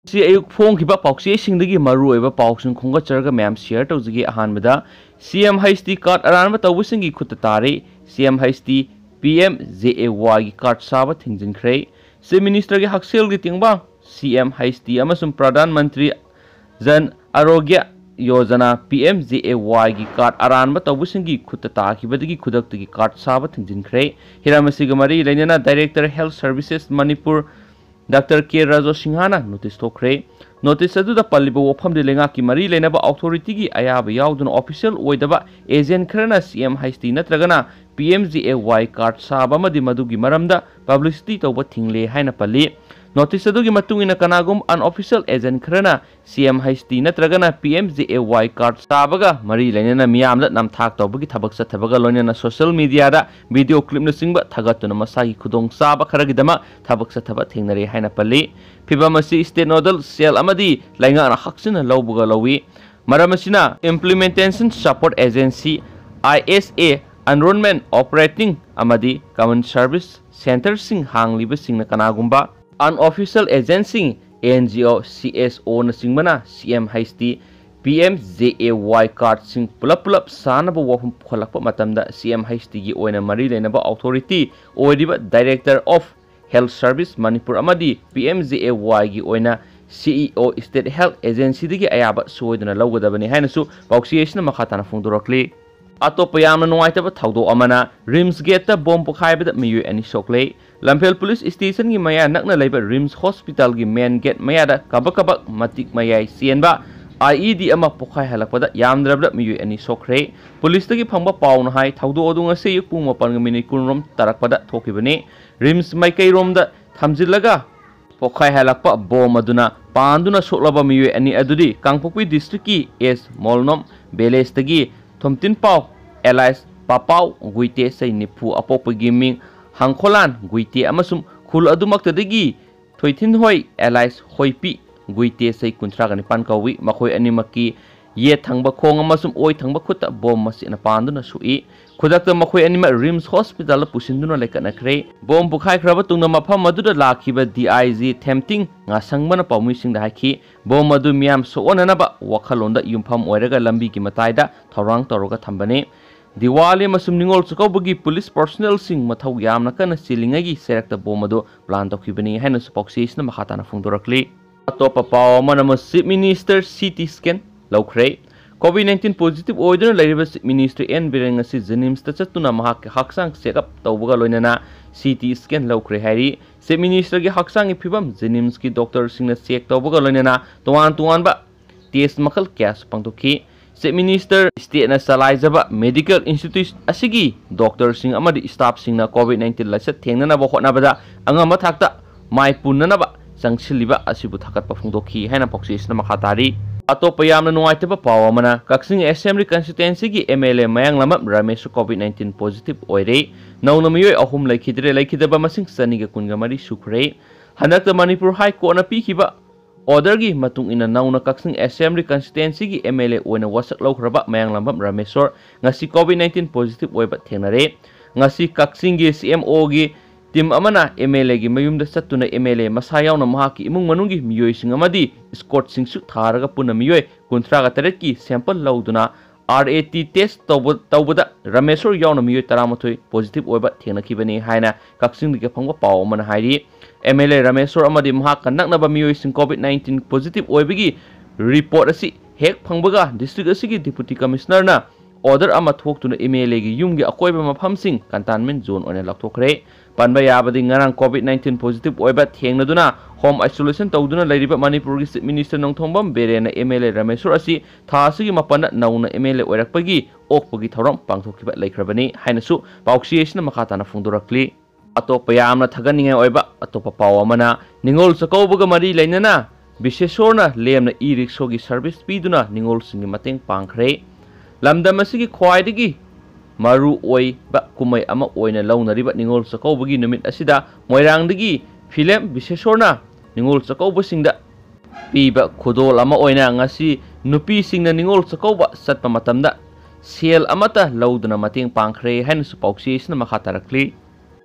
सी अयुक फोंखिबा पाउचेसिंगदगी मरुओइबा पाउसिंग खोंगचरगा मैम शेयर तौजगी अहानबदा सीएम HD कार्ड अरानबा तौबसिंगी खुत्ता तारे सीएम HD PMJAY की कार्ड साबा थिंजिनख्रे चीफ मिनिस्टर की हक्सेल की तिंगबा सीएम HD अमसुम प्रधानमंत्री जन आरोग्य योजना PMJAY की कार्ड अरानबा तौबसिंगी खुत्ता ताखिबदगी खुदक्तगी कार्ड साबा थिंजिनख्रे हिरामसिगा मरी लेनेना director health services Manipur doctor K Rajo सिंहाना notice थोखरे notice अदुदा पल्लिबो वफम लेंगा की मरी लेनबा अथॉरिटी की अयाब याउदुन ऑफिशियल ओइदबा एजेंट खरना सीएम HD नत्रगना PMJAY कार्ड साबा मदि मदुगी मरमदा पब्लिसिटी तौबा थिंगले हाइना पल्ली नोटिस अदुगी मतुंगिना कनागुम अनऑफिशियल एजेंट खरना सीएम HD नत्रगना PMJAY कार्ड साबगा मरी लेनेना मियामदा नमथाक तौबगी थबक सथबगा लोनेना सोशल मीडिया दा वीडियो क्लिप न सिंगबा थगतुना मसागी खुदोंग साबा खरगिदमा थबक सथबा थिंगनरे हाइना पल्ली फिबम असि स्टेट नोडल सेल अमदी लाइंगाना हक्सिना लौबगा लौवी मरमसिना implementation support agency ISA enrolment operating अमदी कॉमन सर्विस सेंटर सिंग हांगलिबा सिंगना कनागुंबा अनऑफिशियल एजेंसी NGO CSO न सिंगमना CM HD PMJAY कार्ड सिंग पुलप सानब वफम खोलक मतमदा CM HD की ओइना मरी लेनबा अथॉरिटी ओइदिबा director of health service Manipur अमदी PMJAY की ओइना CEO स्टेट हेल्थ एजेंसी दगी अयाबा सोइदना लौगदबनी हाइनसु पाउक्सिएशन मखाताना फोंदोरक्ली अतोप यामना नुवाइतबा थौदो अमना रिम्स गेट बॉम्ब पोखाइबदा मियु अनि सोकले लंफेल पुलिस स्टेशन की मया नकना लेबा रिम्स हॉस्पिटल की मेन गेट मयादा कबक मतिक मयाई सेनबा IED अमा पोखाइ हलकपदा यामद्रबदा मियु अनि सोखरे पुलिस तगी फंगबा पाउन हाई थौदो अदुंग से युपुंग मपन मिनिट कुनरोम तरकपदा थोकिबने रिम्स माइकई रोमदा थमजिलगा पोखाइ हलकपा बॉम्ब अदुना पांदुना सोलबा मियु अनि अदुदी कांगपोक्पी डिस्ट्रिक्ट की एस मोलनोम बेलेस तगी थोमतिन पाव एलाइस पापाव गुइते सै निफु अपोपगी मिंग हांखोलान गुइते अमसुम खुल अदुमक्तदगी थोइथिन होय एलाइस होइपी गुइते सै कुंथ्रागनि पान कौवी मखोय अनिमकी ये थंगबा खोंग अमसुम ओय थंगबा खुता बॉम्ब मसिना पांदुना सुई खुदक्ता मखोय अनिमा रिम्स हॉस्पिटल पुसिंदुना लेकनखरे बॉम्ब पुखाइख्रबा तुंगना मफम मदुदा लाखिबा DIG थेमतिंग ngasangmana paumuising da haki bom madu miam soonanaba wakhalonda yumpham oiraga lambi ki mataida thorang toroga thambane Diwali masum ningol chukobagi police personnel sing mathau yamna kana silingagi serakta bom madu plan tokibani haina spoxis na makhatana phungdorakli atopa paw manama chief minister CT scan laukhre COVID-19 positive oiduna lairiba chief minister N Bireng asi jenims ta chatuna mahak haksang checkup tawbaga loinana CT scan laukhre hari chief minister gi haksang gi phibam jenims ki doctor singna check tawbaga loinana tuan ba test makhal kyas pangtokhi chief minister state na salaijaba medical institute asigi doctor sing amadi staff singna COVID-19 laisat thengnana ba hotnabada angama thakta mai punna ba changchiliba asibu thakat pa phungdokhi haina poxis na makhatari अतोप यामना नुवाइतबा पाव अमना Kakching assembly constituency की MLA Mayanglambam Ramesh COVID-19 positive ओइरे नौना मियोय अहुम लैखिदरे लैखिदबा मसिंग सनिगा कुनगा मरी सुखरे हनक मणिपुर हाई कोर्ट न पीखिबा ऑर्डर की मतुंग इन नौना कक्सिंग असेंबली कंस्टिट्युएंसी की MLA ओइना वसक लौखरबा Mayanglambam Rameshwar ngasi COVID-19 positive ओइबा थेंगनरे ngasi कक्सिंग की CMO की टीम अमना MLA की मयुमदा चतुना MLA मसा यावना महाकी इमुंग मनुंगी मियोय सिंग अमदी स्कॉट सिंगसु थारगा पुना मियोय कुंथ्रागा तरत की सैंपल लौदुना RAT टेस्ट तौबदा रमेश्वर यावना मियोय 13 पॉजिटिव ओइबा थेंगनखिबनी हाइना कक्सिंग के फंगबा पाव अमना हाइरी MLA रमेश्वर अमदी महाका नकनबा मियोय सिंग COVID-19 पॉजिटिव ओइबगी रिपोर्ट असि हेक फंगबगा डिस्ट्रिक्ट असि डिप्यूटी कमिश्नर ना ऑर्डर अमा थोक्तुना MLA की युमगी अकोइबा मफमसिंग कंटेनमेंट जोन ओने लखथोखरे पनबा याबदी ngarang COVID-19 पॉजिटिव ओइबा थेंगनदुना होम आइसोलेशन तौदुना लैरिबा मणिपुर की चीफ मिनिस्टर नोंथोंबम बेरेना MLA रमेश्वर असि थासिगी मपन नौना MLA ओइरकपगी ओकपगी थौरम पांगथोखिबा लैख्रबनी हाइनसु पाउक्सिएशन मखाताना फुंदोरक्ली अतोप यामना थगनिंगे ओइबा अतोप पाव अमना निंगोल चकौबगा मरी लैनना विशेषोरना लेमना ई-रिक्शो की सर्विस पीदुना निंगोल सिंगी मतेंग पांखरे लमदम असिगी ख्वाइदगी मारू ओइ बा कुमै अमा ओइना लौनरिबा निंगोल चकौबगी नुमित असिदा मोइरांगदगी फिल्म विशेषोरना निंगोल चकौबसिंगदा पीबा खुदोल अमा ओइना ngasi नुपी सिंगना निंगोल चकौबा सत्पा मतमदा सेल अमता लौदना मतेंग पांखरे हाइनसु पाउक्सिएशन मखातारक्ली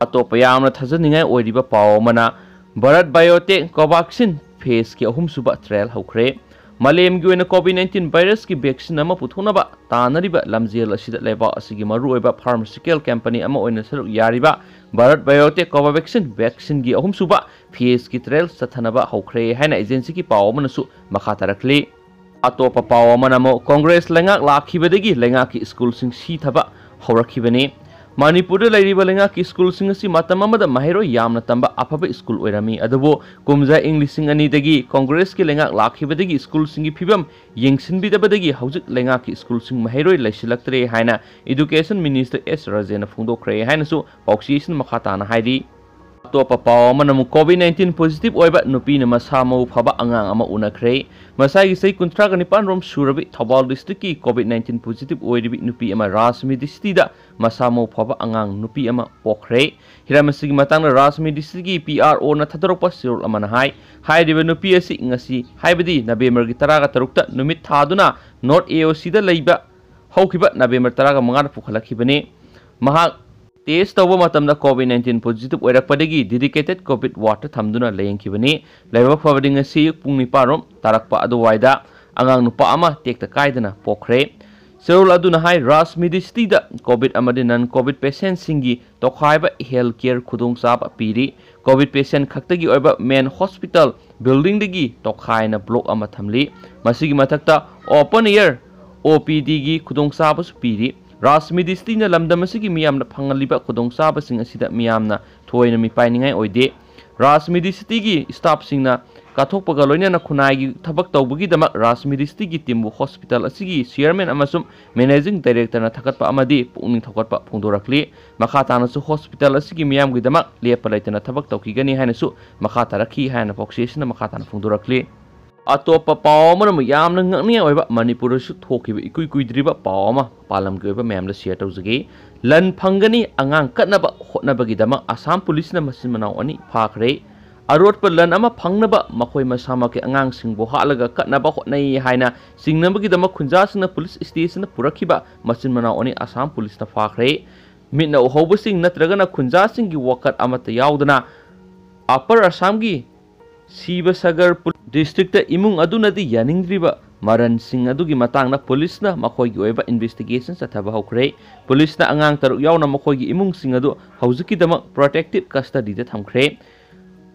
अतोप यामना थजनिंगाय ओइरिबा पाव मना भारत बायोटेक कोवैक्सीन फेस की अहुमसुबा ट्रायल हौखरे मालेम की कोविड-19 वायरस की वैक्सीन अमा पुथोनबा तानरिबा लमजेल असिदा लेबा असिगी मरुओइबा फार्मास्यूटिकल कंपनी अमा ओइना सरुक यारिबा भारत बायोटेक कोवैक्सीन वैक्सीन की अहुमसुबा फेस की ट्रायल चथनबा हौखरे हैना एजेंसी की पाव मनसु मखा तरखली अतोप पाव मनमो कांग्रेस लेंगाक लाखिबदगी लेंगाक की स्कूल सिंग सीथबा हौरखिबने मणिपुर लेंगा की स्कूल महरो यामना तंबा अफब स्कूल ओइरमी अदुबो कुमजा इंग लिसिंग अनिदगी कांग्रेस की लेंगा लाखिबदगी स्कूल सिंग फिबम येंसिनबिदबदगी हौजिक लेंगा की स्कूल सिंग महरो लैसिलक्तरे हाइना एजुकेशन मिनिस्टर एस राजेन फोंदोखरे हाइनसु पाउक्सीसन मखाताना हाइदी अतोप पाव कोविड-19 पॉजिटिव ओइबा नुपी न मसा मौ फबा अंगांग अमा उनखरे मसाई सई 39 रोम सुरबी थौबाल डिस्ट्रिक्ट की कोविड-19 पॉजिटिव ओइरिबी नुपी अमा राजमी डिस्ट्रिक्ट दा मसा मौ फबा अंगांग नुपी अमा पोखरे हिरामसिगी मतंग राजमी डिस्ट्रिक्ट की पीआरओ न थदरप सिरोल अमना हाइरिबा नुपी असि ngasi हाइबदी नवेम्बर की 13 ता नुमित थादुना नॉर्थ एओसी दा लैबा हौखिबा नवेम्बर 15 पुखलखिबने महा टेस्ट तब मतमदा कोविड-19 पॉजिटिव ओइरकपदगी डेडिकेटेड कोविड वाटर थमदुना लेंखिबनी लाइबा फबदिंग असि पुंग 9 रोम तारकपा अदुवाइदा अंगांग नुपा अमा टेक्ता कायदना पोखरे सेरोल अदुना हाई राजमिदि स्थिदा कोविड अमदि नन कोविड पेशेंट सिंगी तोखाइबा हेल्थ केयर खुदोंग साब पीरी कोविड पेशेंट खक्तगी ओइबा मेन हॉस्पिटल बिल्डिंग दगी तोखाइना ब्लॉक अमा थमली मसिगी मथक्ता ओपन एयर ओपीडी गी खुदोंग साबसु पीरी राजमी डिस्ट्रिक्ट लमदम की मियाम फंगलिबा खुदोंग साबसिंग असिदा मियामना थोयना मिपाइनिंगाई ओइदे राजमी डिस्ट्रिक्ट की स्टाफ सिंगना काथोकपगा लोइना खुनाई थबक तौबगीदमक राजमी डिस्ट्रिक्ट की टीम हॉस्पिटल असिगी चेयरमैन अमसुम मैनेजिंग डायरेक्टर थकटपा अमदी पुनिंग थौकटपा फोंदोरखली मखा तानसु हॉस्पिटल असिगी मियामगीदमक लेप लैतना थबक तौकीगनी हाइनसु मखा तारखी हाइना पॉक्सीसन मखा ताना फोंदोरखली अतोप पाव मणिपुर इकुई कुद्रीब पाव पालम की मैम शेयर तौजगे लन फंगनी आंगांग कटनब होटनबगीदम आसाम पुलिस मसिन मनाव अनी फाखरे अरोटप लन अमा फंगनब मखोय मसामके आंगांगसिंगबो हालग कटनब होटनई हाइना सिंगनबगीदम खुंजासिंगना पुलिस स्टेशन पुरखिबा मसिन मनाव अनी आसाम पुलिस फाखरे मिटना उहौबसिंग नत्रगना खुंजासिंगी वकत अमत यावदना अपर आसाम की शिवसागर डिस्ट्रिक्ट इमुंग अदुनदी यानिंग्रिबा मरन सिंह अदुगी मतांगना पुलिसना मखोयगी ओइबा इन्वेस्टिगेशन चथबा हौखरे पुलिसना अंगांग तरु यावना मखोयगी इमुंग सिंह अदु हौजिकिदमक प्रोटेक्टिव कस्टडीदा थमखरे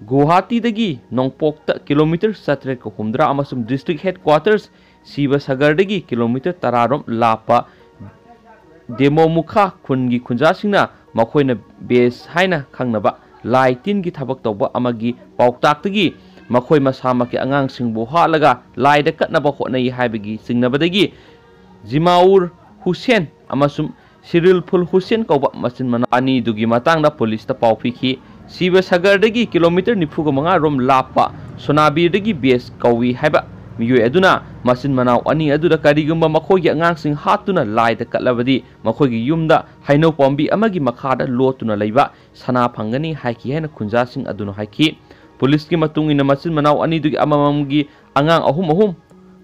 गुवाहाटी दगी नोंगपोकता किलोमीटर 17 अमसुम डिस्ट्रिक्ट हेडक्वार्टर्स शिवसागर दगी किलोमीटर 10 रोम लापा डेमोमुखा खुनगी खुंजासिंगना मखोयना बेस हाइना खंगनबा लाई तीन की थबक तौबा अमगी पाउताक्तगी मखोय मसामके आंगांगसिंगबो हालगा लाइदा कटनबा होटनई हाइबगी सिंगनबदगी जिमाउर हुसैन अमसुम सिरिलफुल हुसैन कौबा मसिन मना अनी दुगी मतांगदा पुलिसता पाउ पिखि शिवसागरदगी किलोमीटर 95 रोम लापा सोनाबीरदगी बेस कौवी हाइबा मियोय अदुना मसिन मनाव अनी अदुदा करिगुम्बा मखोयगी आंगांगसिंग हातुना लाइदा कटलबदी मखोयगी युमदा हाइनो पॉम्बी अमगी मखादा लोतुना लैबा सना फंगनी हाइकी हैना खुंजासिंग अदुना हाइकी पुलिस की मतुंग इन मसिन मनाव अनी दुगी अममगी आंगांग अहुम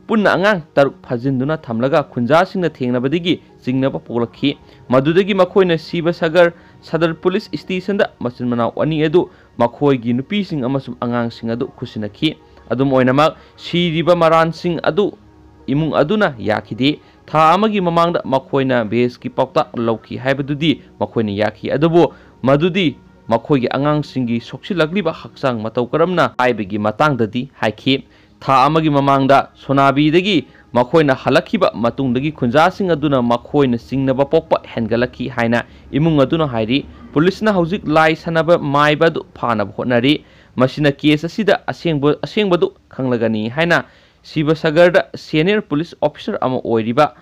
पुन्ना आंगांग तरुक फजिंदुना थमलगा खुंजासिंगना थेंगनबदगी सिंगनबा पोलखी मदुदगी मखोयना शिवसागर सदर पुलिस स्टेशन दा मसिन मनाव अनी अदु मखोयगी नुपीसिंग अमसुम आंगांगसिंग अदु खुसिनखी अदुम ओइनमक सिरिबा मरानसिंग अदु इमुंग अदुना याखिदे था अमगी ममांगदा मखोयना बेस की पौता लौखी हाइबदुदी मखोयना याखी अदुबो मदुदी मखोयगी आंगांगसिंगी सोक्सिलग्लिबा हक्सांग मतौ करमना हाइबगी मतांगददी हाइखी था अमगी ममांगदा सोनाबीदगी मखोयना हलखिबा मतुंगदगी खुंजासिंग अदुना मखोयना सिंगनबा पोकपा हेनगलखी हाइना इमुंग अदुना हाइरी पुलिसना हौजिक लाई सनबा माइबादु फानब होटनरी मसिना केस असिदा असेंबदु खंगलगनी हाइना शिवसागरदा सीनियर पुलिस ऑफिसर अमा ओइरिबा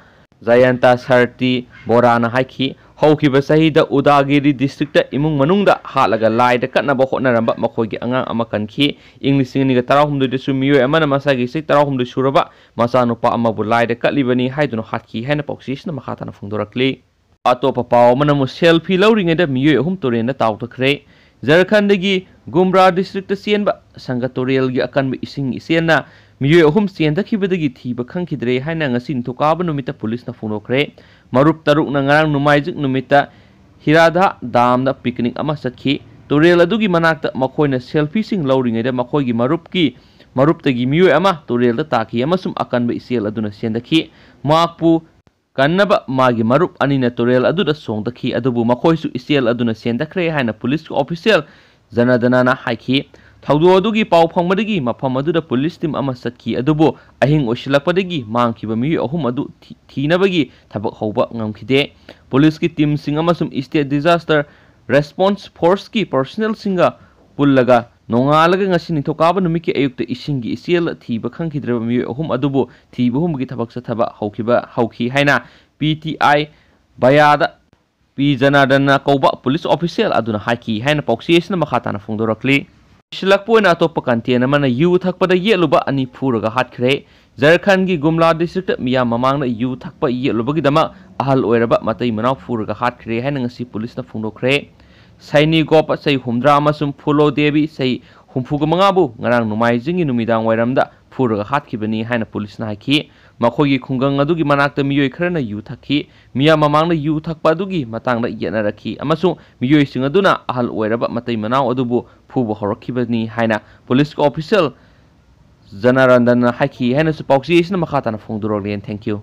जयंता सर्टी बोराना हाइखी हौखिबा सहीदा उदागिरी डिस्ट्रिक्ट इमुंग मनुंगदा हालगा लाइदा कटनबा होटनरंबा मखोयगी आंगांग अमा कनखी इंग्लिसिंगनिगा 13 दसु मियोय अमना मसागी से 13 सुरबा मचानुपा अमाबु लाइदा कटलिबनी हाइदुनो हाटकी हाइना पॉक्सीसना मखाताना फोंदोरक्ली अतोपा पाव मनमु selfie लौरिङैदा मियोय अहुम तोरेना ताउतखरे झारखंडगी Gumrah district चेनबा संगतोरियलगी अकनबा इसिंग इसेना मियोय अहुम चेंदखिबदगी थीबा खंखिद्रे हाइना ngasi निथोकाबा नुमिता पुलिसना फोनोखरे मरुप तरुक नंगारांग नुमाइजिक नुमिता हिराधा दामदा picnic अमा सखी तोरेल अदुगी मनाक्ता मखोयना सेल्फी सिंग लौरिङैदा मखोयगी मरुप की ꯃꯔꯨꯞꯇꯒꯤ ꯃꯤꯑꯣꯏ ꯑꯃ ꯇꯨꯔꯦꯜꯗ ꯇꯥꯈꯤ ꯑꯃꯁꯨꯡ ꯑꯀꯟꯕ ꯏꯆꯦꯜ ꯑꯗꯨꯅ ꯆꯦꯟꯊꯈꯤ꯫ ꯃꯍꯥꯛꯄꯨ ꯀꯟꯅꯕ ꯃꯥꯒꯤ ꯃꯔꯨꯞ ꯑꯅꯤꯅ ꯇꯨꯔꯦꯜ ꯑꯗꯨꯗ ꯆꯣꯡꯊꯈꯤ ꯑꯗꯨꯕꯨ ꯃꯈꯣꯏꯁꯨ ꯏꯆꯦꯜ ꯑꯗꯨꯅ ꯆꯦꯟꯊꯈ꯭ꯔꯦ ꯍꯥꯏꯅ ꯄꯨꯂꯤꯁꯀꯤ ꯑꯣꯐꯤꯁꯤꯌꯦꯜ ꯖꯅꯥꯔꯗꯅꯅ ꯍꯥꯏꯈꯤ꯫ ꯊꯧꯗꯣꯛ ꯑꯗꯨꯒꯤ ꯄꯥꯎ ꯐꯪꯕꯗꯒꯤ ꯃꯐꯝ ꯑꯗꯨꯗ ꯄꯨꯂꯤꯁ ꯇꯤꯝ ꯑꯃ ꯆꯠꯈꯤ ꯑꯗꯨꯕꯨ ꯑꯍꯤꯡ ꯑꯣꯏꯁꯤꯜꯂꯛꯄꯗꯒꯤ ꯃꯥꯡꯈꯤꯕ ꯃꯤꯑꯣꯏ ꯑꯍꯨꯝ ꯑꯗꯨ ꯊꯤꯅꯕꯒꯤ ꯊꯕꯛ ꯍꯧꯕ ꯉꯝꯈꯤꯗꯦ꯫ ꯄꯨꯂꯤꯁꯀꯤ ꯇꯤꯝꯁꯤꯡ ꯑꯃꯁꯨꯡ ꯁ꯭ꯇꯦꯠ ꯗꯤꯖꯥꯁꯇꯔ ꯔꯦꯁꯄꯣꯟꯁ ꯐꯣꯔꯁꯀꯤ ꯄꯔꯁꯣꯅꯦꯜꯁꯤꯡꯒ ꯄꯨꯜꯂꯒ ꯅꯣꯡꯉꯥꯜꯂꯒ ꯉꯁꯤ ꯅꯤꯡꯊꯧꯀꯥꯕ ꯅꯨꯃꯤꯠꯀꯤ ꯑꯌꯨꯛꯇ ꯏꯁꯤꯡꯒꯤ ꯏꯆꯦꯜ ꯊꯤꯕ ꯈꯪꯈꯤꯗ꯭ꯔꯕ ꯃꯤꯑꯣꯏ ꯑꯍꯨꯝ ꯑꯗꯨꯕꯨ ꯊꯤꯕ ꯍꯨꯝꯕꯒꯤ ꯊꯕꯛ ꯆꯠꯊꯕ ꯍꯧꯈꯤ ꯍꯥꯏꯅ PTI ꯕꯌꯥꯗ ꯄꯤ ꯖꯅꯥꯔꯗꯅꯅ ꯀꯧꯕ ꯄꯨꯂꯤꯁ ꯑꯣꯐꯤꯁꯤꯌꯦꯜ ꯑꯗꯨꯅ ꯍꯥꯏꯈꯤ ꯍꯥꯏꯅ ꯄꯥꯎꯆꯦ ꯑꯁꯤꯅ ꯃꯈꯥ ꯇꯥꯅ ꯐꯣꯡꯗꯣꯔꯛꯂꯤ꯫ ꯂꯣꯏꯁꯤꯜꯂꯛꯄ ꯑꯣꯏꯅ ꯑꯇꯣꯞꯄ ꯀꯟꯇꯦꯟ ꯑꯃꯅ ꯌꯨ ꯊꯛꯄꯗ ꯌꯦꯠꯂꯨꯕ ꯑꯅꯤ ꯐꯨꯔꯒ ꯍꯥꯠꯈ꯭ꯔꯦ꯫ ꯖꯔꯈꯟꯒꯤ ꯒꯨꯝꯂꯥ ꯗꯤꯁꯇ꯭ꯔꯤꯛꯇ ꯃꯤꯌꯥꯝ ꯃꯃꯥꯡꯗ ꯌꯨ ꯊꯛꯄ ꯌꯦꯠꯂꯨꯕꯒꯤꯗꯃꯛ ꯑꯍꯜ ꯑꯣꯏꯔꯕ ꯃꯇꯩ ꯃꯅꯥꯎ ꯐꯨꯔꯒ ꯍꯥꯠꯈ꯭ꯔꯦ ꯍꯥꯏꯅ ꯉꯁꯤ ꯄꯨꯂꯤꯁꯅ ꯐꯣꯡꯗꯣꯛꯈ꯭ꯔꯦ꯫ ꯁꯩꯅꯤ ꯒꯣꯄ ꯆꯍꯤ 70 ꯑꯃꯁꯨꯡ ꯐꯨꯂꯣ ꯗꯦꯕꯤ ꯆꯍꯤ 65ꯕꯨ ꯉꯔꯥꯡ ꯅꯣꯡꯃꯥꯏꯖꯤꯡꯒꯤ ꯅꯨꯃꯤꯗꯥꯡꯋꯥꯏꯔꯝꯗ ꯐꯨꯔꯒ ꯍꯥꯠꯈꯤꯕꯅꯤ ꯍꯥꯏꯅ ꯄꯨꯂꯤꯁꯅ ꯍꯥꯏꯈꯤ꯫ ꯃꯈꯣꯏꯒꯤ ꯈꯨꯡꯒꯪ ꯑꯗꯨꯒꯤ ꯃꯅꯥꯛꯇ ꯃꯤꯑꯣꯏ ꯈꯔꯅ ꯌꯨ ꯊꯛꯈꯤ꯫ ꯃꯤꯌꯥꯝ ꯃꯃꯥꯡꯗ ꯌꯨ ꯊꯛꯄ ꯑꯗꯨꯒꯤ ꯃꯇꯥꯡꯗ ꯌꯦꯠꯅꯔꯛꯈꯤ ꯑꯃꯁꯨꯡ ꯃꯤꯑꯣꯏꯁꯤꯡ ꯑꯗꯨꯅ ꯑꯍꯜ ꯑꯣꯏꯔꯕ ꯃꯇꯩ ꯃꯅꯥꯎ ꯑꯗꯨꯕꯨ ꯐꯨꯕ ꯍꯧꯔꯛꯈꯤꯕꯅꯤ ꯍꯥꯏꯅ ꯄꯨꯂꯤꯁꯀꯤ ꯑꯣꯐꯤꯁꯤꯌꯦꯜ ꯖꯅꯥꯔꯗꯅꯅ ꯍꯥꯏꯈꯤ ꯍꯥꯏꯅꯁꯨ ꯄꯥꯎꯆꯦ ꯑꯁꯤꯅ ꯃꯈꯥ ꯇꯥꯅ ꯐꯣꯡꯗꯣꯔꯛꯂꯤ꯫ Thank you.